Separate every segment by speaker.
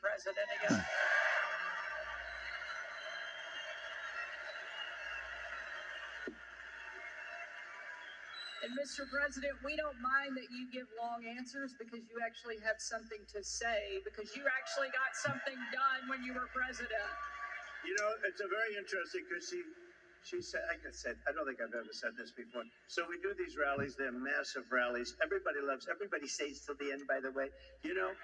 Speaker 1: president again. And Mr. President, we don't mind that you give long answers because you actually have something to say, because you actually got something done when you were president.
Speaker 2: You know, it's a very interesting because she said, like I said, I don't think I've ever said this before. So we do these rallies, they're massive rallies. Everybody loves, everybody stays till the end, by the way. You know,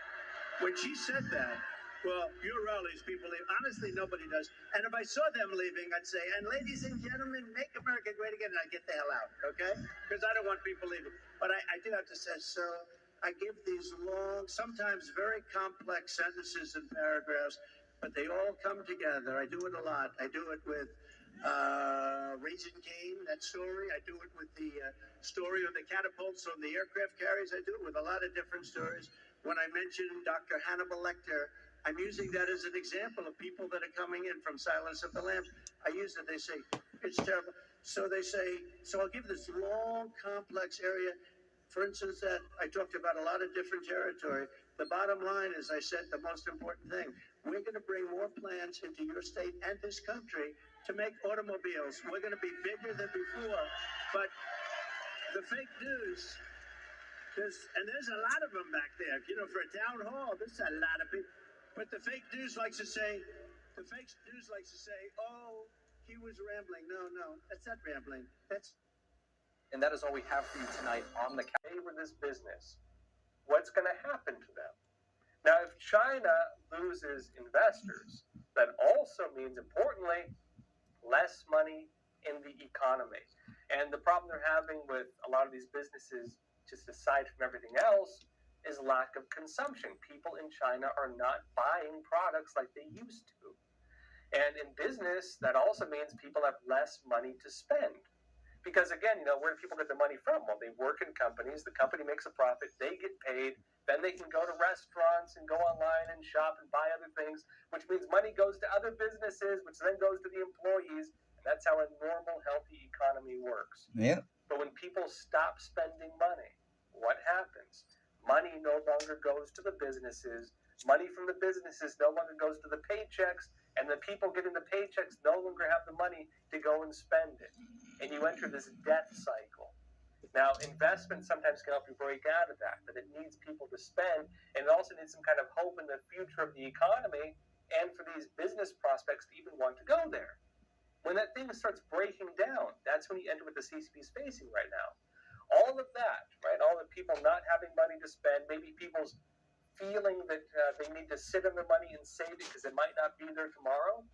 Speaker 2: when she said that, well, your rallies, people leave. Honestly, nobody does. And if I saw them leaving, I'd say, and ladies and gentlemen, make America great again, and I'd get the hell out, okay? Because I don't want people leaving. But I do have to say, so I give these long, sometimes very complex sentences and paragraphs, but they all come together. I do it a lot. I do it with Raising Cane, that story. I do it with the story of the catapults on the aircraft carriers. I do it with a lot of different stories. When I mentioned Dr. Hannibal Lecter, I'm using that as an example of people that are coming in from Silence of the Lambs. I use it. They say, it's terrible. So they say, so I'll give this long, complex area. For instance, that I talked about a lot of different territory. The bottom line is, I said the most important thing. We're going to bring more plants into your state and this country to make automobiles. We're going to be bigger than before. But the fake news, there's a lot of them back there. You know, for a town hall, there's a lot of people. But the fake news likes to say, oh, he was rambling. No, that's not rambling.
Speaker 3: And that is all we have for you tonight on the favor this business. What's going to happen to them? Now, if China loses investors, that also means, importantly, less money in the economy. And the problem they're having with a lot of these businesses, just aside from everything else, is lack of consumption. People in China are not buying products like they used to. And in business, that also means people have less money to spend. Because again, you know, where do people get the money from? Well, they work in companies, the company makes a profit, they get paid, then they can go to restaurants and go online and shop and buy other things, which means money goes to other businesses, which then goes to the employees. And that's how a normal, healthy economy works.
Speaker 4: Yeah.
Speaker 3: But when people stop spending money, what happens? Money no longer goes to the businesses. Money from the businesses no longer goes to the paychecks, and the people getting the paychecks no longer have the money to go and spend it. And you enter this death cycle. Now, investment sometimes can help you break out of that, but it needs people to spend, and it also needs some kind of hope in the future of the economy and for these business prospects to even want to go there. When that thing starts breaking down, that's when you enter what the CCP is facing right now. All of that, right, all the people not having money to spend, maybe people's feeling that they need to sit on their money and save it because it might not be there tomorrow,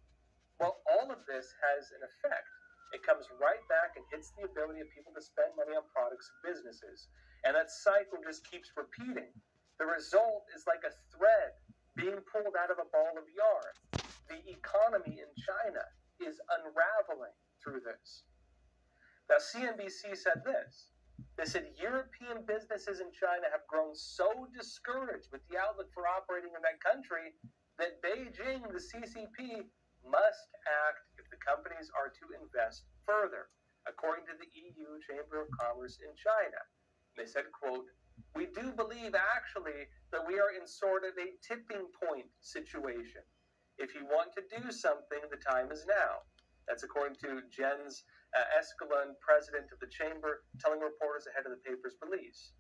Speaker 3: well, all of this has an effect. It comes right back and hits the ability of people to spend money on products and businesses. And that cycle just keeps repeating. The result is like a thread being pulled out of a ball of yarn. The economy in China is unraveling through this. Now, CNBC said this. They said European businesses in China have grown so discouraged with the outlook for operating in that country that Beijing, the CCP, must act if the companies are to invest further, according to the EU Chamber of Commerce in China. They said, quote, "We do believe actually that we are in sort of a tipping point situation. If you want to do something, the time is now." That's according to Jens Eskelund, president of the chamber, telling reporters ahead of the paper's release.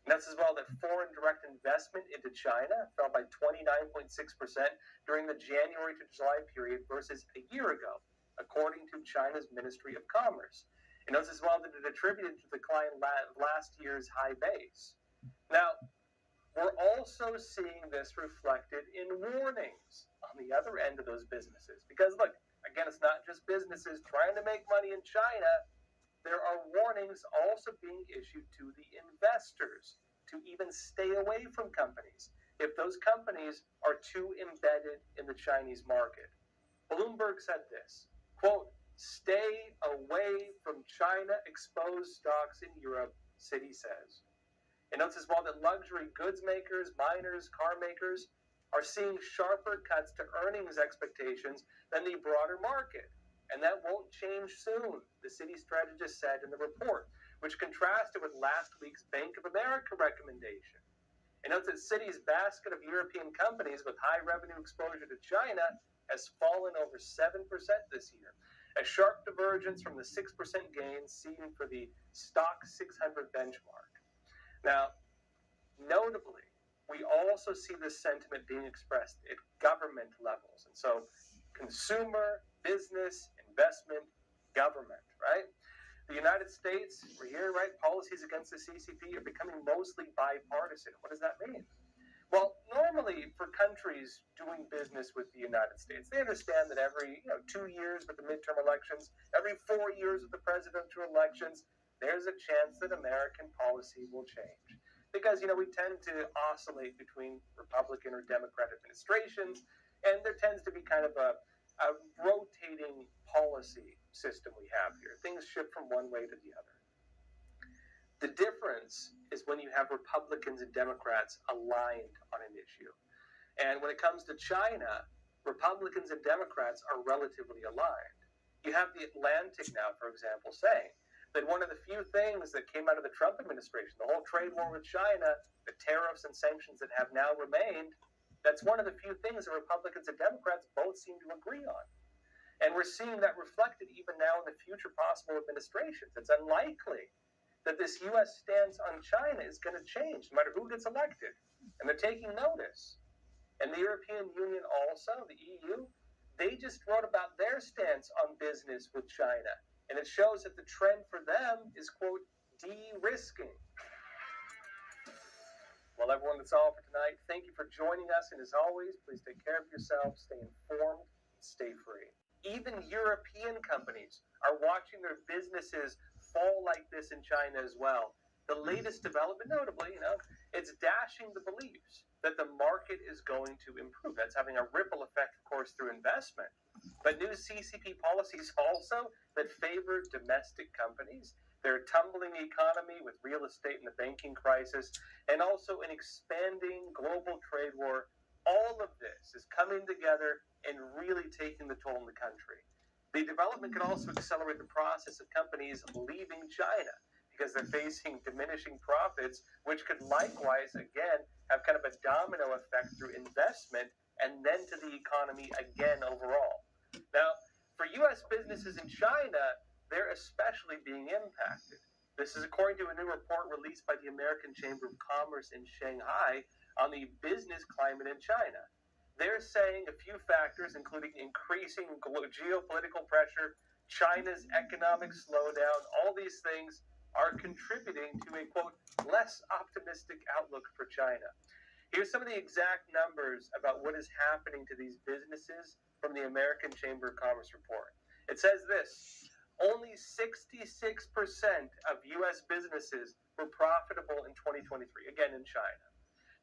Speaker 3: And that's as well that foreign direct investment into China fell by 29.6% during the January to July period versus a year ago, according to China's Ministry of Commerce. And notes as well that it attributed to the decline of last year's high base. Now, we're also seeing this reflected in warnings on the other end of those businesses. Because look, again, it's not just businesses trying to make money in China. There are warnings also being issued to the investors to even stay away from companies if those companies are too embedded in the Chinese market. Bloomberg said this, quote, "Stay away from China-exposed stocks in Europe," Citi says. It notes as well that luxury goods makers, miners, car makers are seeing sharper cuts to earnings expectations than the broader market. And that won't change soon, the Citi strategist said in the report, which contrasted with last week's Bank of America recommendation. It notes that Citi's basket of European companies with high revenue exposure to China has fallen over 7% this year, a sharp divergence from the 6% gains seen for the Stock 600 benchmark. Now, notably, we also see this sentiment being expressed at government levels. And so, consumer, business, investment, government, right? The United States, we're here, right? Policies against the CCP are becoming mostly bipartisan. What does that mean? Well, normally for countries doing business with the United States, they understand that every 2 years with the midterm elections, every 4 years with the presidential elections, there's a chance that American policy will change. Because, we tend to oscillate between Republican or Democrat administrations, and there tends to be kind of a rotating policy system we have here. Things shift from one way to the other. The difference is when you have Republicans and Democrats aligned on an issue. And when it comes to China, Republicans and Democrats are relatively aligned. You have The Atlantic now, for example, saying that one of the few things that came out of the Trump administration, the whole trade war with China, the tariffs and sanctions that have now remained, that's one of the few things that Republicans and Democrats both seem to agree on. And we're seeing that reflected even now in the future possible administrations. It's unlikely that this U.S. stance on China is going to change, no matter who gets elected. And they're taking notice. And the European Union also, the EU, they just wrote about their stance on business with China. And it shows that the trend for them is, quote, de-risking. Well, everyone, that's all for tonight. Thank you for joining us. And as always, please take care of yourself, stay informed, and stay free. Even European companies are watching their businesses fall like this in China as well. The latest development, notably, it's dashing the beliefs that the market is going to improve. That's having a ripple effect, of course, through investment. But new CCP policies also that favor domestic companies. They're tumbling the economy with real estate and the banking crisis, and also an expanding global trade war. All of this is coming together and really taking the toll in the country. The development can also accelerate the process of companies leaving China because they're facing diminishing profits, which could likewise, again, have kind of a domino effect through investment and then to the economy again overall. Now, for U.S. businesses in China, they're especially being impacted. This is according to a new report released by the American Chamber of Commerce in Shanghai on the business climate in China. They're saying a few factors, including increasing geopolitical pressure, China's economic slowdown, all these things are contributing to a, quote, less optimistic outlook for China. Here's some of the exact numbers about what is happening to these businesses from the American Chamber of Commerce report. It says this: only 66% of U.S. businesses were profitable in 2023, again in China.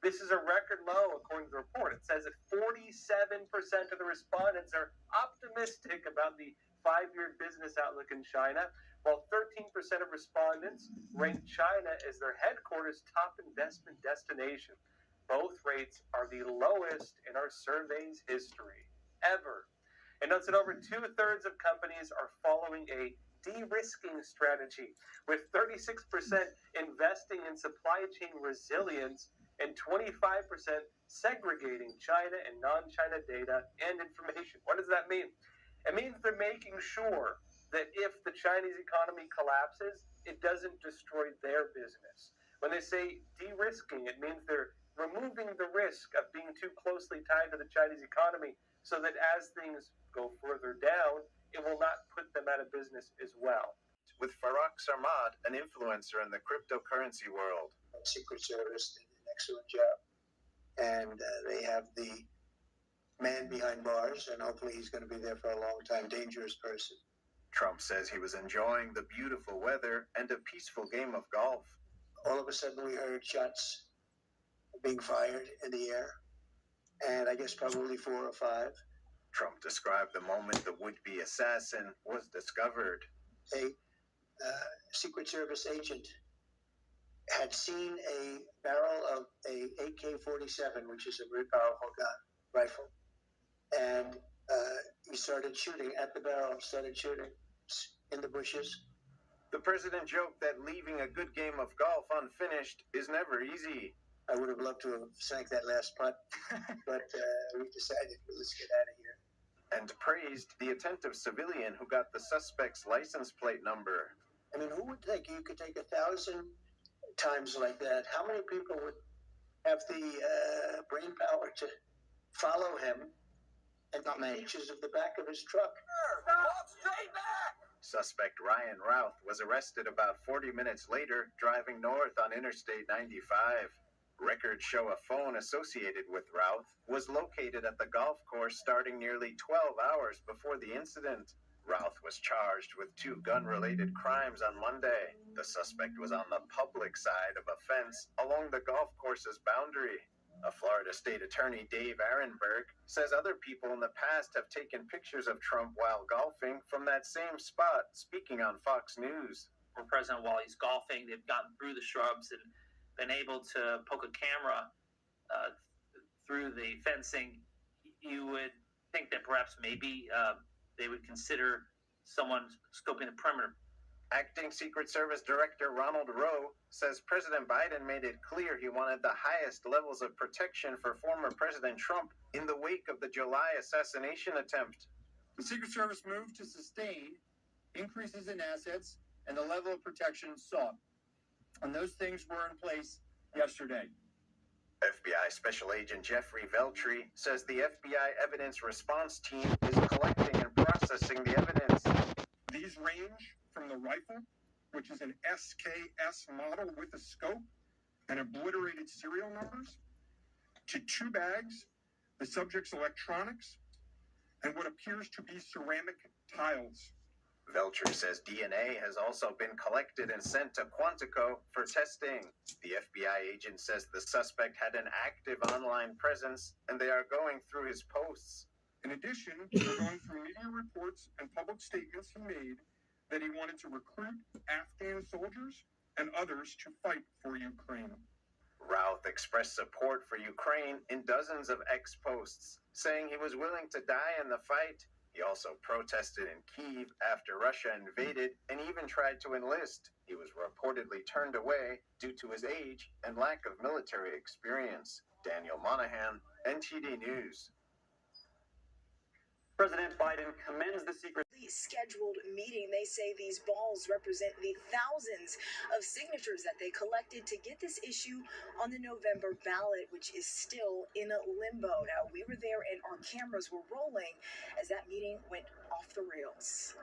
Speaker 3: This is a record low according to the report. It says that 47% of the respondents are optimistic about the 5-year business outlook in China, while 13% of respondents ranked China as their headquarters top investment destination. Both rates are the lowest in our survey's history, ever. It notes that over 2/3 of companies are following a de-risking strategy, with 36% investing in supply chain resilience and 25% segregating China and non-China data and information. What does that mean? It means they're making sure that if the Chinese economy collapses, it doesn't destroy their business. When they say de-risking, it means they're removing the risk of being too closely tied to the Chinese economy so that as things go further down, it will not put them out of business as well.
Speaker 4: With Farak Sarmad, an influencer in the cryptocurrency world.
Speaker 5: Secret Service did an excellent job. And they have the man behind bars, and hopefully he's going to be there for a long time. Dangerous person.
Speaker 4: Trump says he was enjoying the beautiful weather and a peaceful game of golf.
Speaker 5: All of a sudden we heard shots being fired in the air, and I guess probably 4 or 5.
Speaker 4: Trump described the moment the would-be assassin was discovered.
Speaker 5: A Secret Service agent had seen a barrel of a AK-47, which is a very powerful rifle, and he started shooting at the barrel, started shooting in the bushes.
Speaker 4: The president joked that leaving a good game of golf unfinished is never easy.
Speaker 5: I would have loved to have sank that last putt, but we decided, let's get out of here.
Speaker 4: And praised the attentive civilian who got the suspect's license plate number.
Speaker 5: I mean, who would think you could take 1,000 times like that? How many people would have the brain power to follow him and
Speaker 6: Not
Speaker 5: take
Speaker 6: many.
Speaker 5: pictures of the back of his truck?
Speaker 4: Suspect Ryan Routh was arrested about 40 minutes later, driving north on Interstate 95. Records show a phone associated with Routh was located at the golf course starting nearly 12 hours before the incident. Routh was charged with 2 gun-related crimes on Monday. The suspect was on the public side of a fence along the golf course's boundary. A Florida State Attorney, Dave Arenberg, says other people in the past have taken pictures of Trump while golfing from that same spot, speaking on Fox News.
Speaker 6: For President while he's golfing, they've gotten through the shrubs and been able to poke a camera through the fencing. You would think that perhaps maybe they would consider someone scoping the perimeter.
Speaker 4: Acting Secret Service Director Ronald Rowe says President Biden made it clear he wanted the highest levels of protection for former President Trump in the wake of the July assassination attempt.
Speaker 7: The Secret Service moved to sustain increases in assets and the level of protection sought. And those things were in place yesterday.
Speaker 4: FBI Special Agent Jeffrey Veltri says the FBI Evidence Response Team is collecting and processing the evidence.
Speaker 7: These range from the rifle, which is an SKS model with a scope and obliterated serial numbers, to 2 bags, the subject's electronics, and what appears to be ceramic tiles.
Speaker 4: Veltri says DNA has also been collected and sent to Quantico for testing. The FBI agent says the suspect had an active online presence and they are going through his posts.
Speaker 7: In addition, we're going through media reports and public statements he made that he wanted to recruit Afghan soldiers and others to fight for Ukraine.
Speaker 4: Routh expressed support for Ukraine in dozens of X posts, saying he was willing to die in the fight. He also protested in Kyiv after Russia invaded and even tried to enlist. He was reportedly turned away due to his age and lack of military experience. Daniel Monahan, NTD News.
Speaker 8: President Biden commends the secret
Speaker 9: scheduled meeting. They say these balls represent the thousands of signatures that they collected to get this issue on the November ballot, which is still in limbo. Now, we were there and our cameras were rolling as that meeting went off the rails.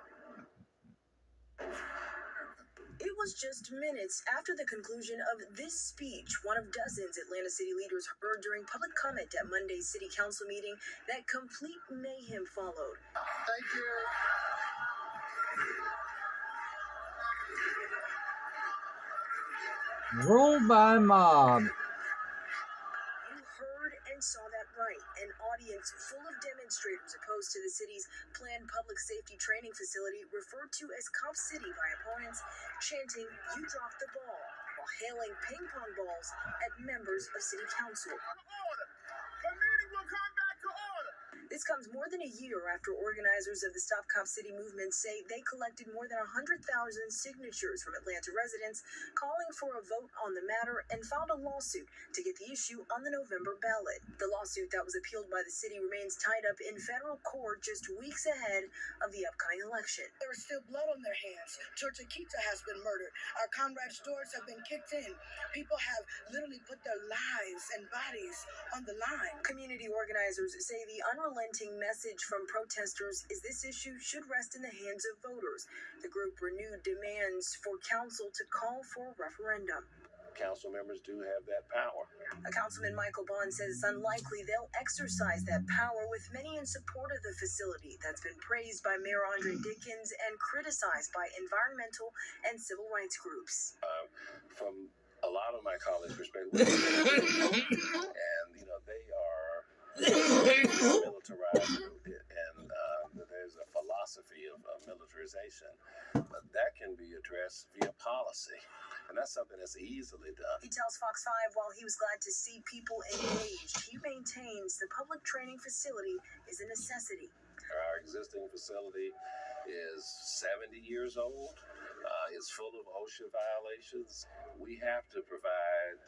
Speaker 9: It was just minutes after the conclusion of this speech, one of dozens Atlanta city leaders heard during public comment at Monday's city council meeting, that complete mayhem followed.
Speaker 5: Thank you.
Speaker 10: Rule by mob.
Speaker 9: You heard and saw that right. An audience full of demonstrators opposed to the city's planned public safety training facility, referred to as Cop City by opponents, chanting, "You dropped the ball," while hailing ping pong balls at members of city council. This comes more than a year after organizers of the Stop Cop City movement say they collected more than 100,000 signatures from Atlanta residents calling for a vote on the matter and filed a lawsuit to get the issue on the November ballot. The lawsuit that was appealed by the city remains tied up in federal court just weeks ahead of the upcoming election.
Speaker 11: There is still blood on their hands. Church Akita has been murdered. Our Conrad stores have been kicked in. People have literally put their lives and bodies on the line.
Speaker 9: Community organizers say the unrelenting message from protesters is this issue should rest in the hands of voters. The group renewed demands for council to call for a referendum.
Speaker 12: Council members do have that power.
Speaker 9: A councilman, Michael Bond, says it's unlikely they'll exercise that power, with many in support of the facility that's been praised by Mayor Andre Dickens and criticized by environmental and civil rights groups.
Speaker 12: From a lot of my colleagues' perspective, and they are militarized, and there's a philosophy of militarization, but that can be addressed via policy, and that's something that's easily done.
Speaker 9: He tells Fox 5 while he was glad to see people engaged, he maintains the public training facility is a necessity.
Speaker 12: Our existing facility is 70 years old. It's full of OSHA violations. We have to provide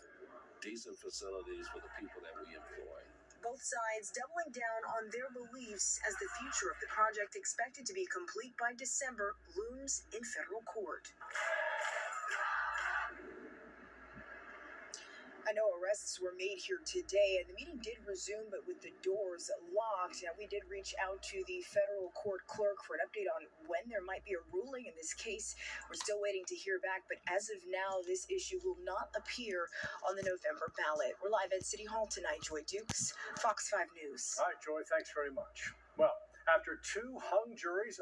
Speaker 12: decent facilities for the people that we employ.
Speaker 9: Both sides doubling down on their beliefs as the future of the project, expected to be complete by December, looms in federal court. I know arrests were made here today, and the meeting did resume, but with the doors locked. Now, we did reach out to the federal court clerk for an update on when there might be a ruling in this case. We're still waiting to hear back, but as of now, this issue will not appear on the November ballot. We're live at City Hall tonight. Joy Dukes, Fox 5 News.
Speaker 13: All right, Joy, thanks very much. Well, after two hung juries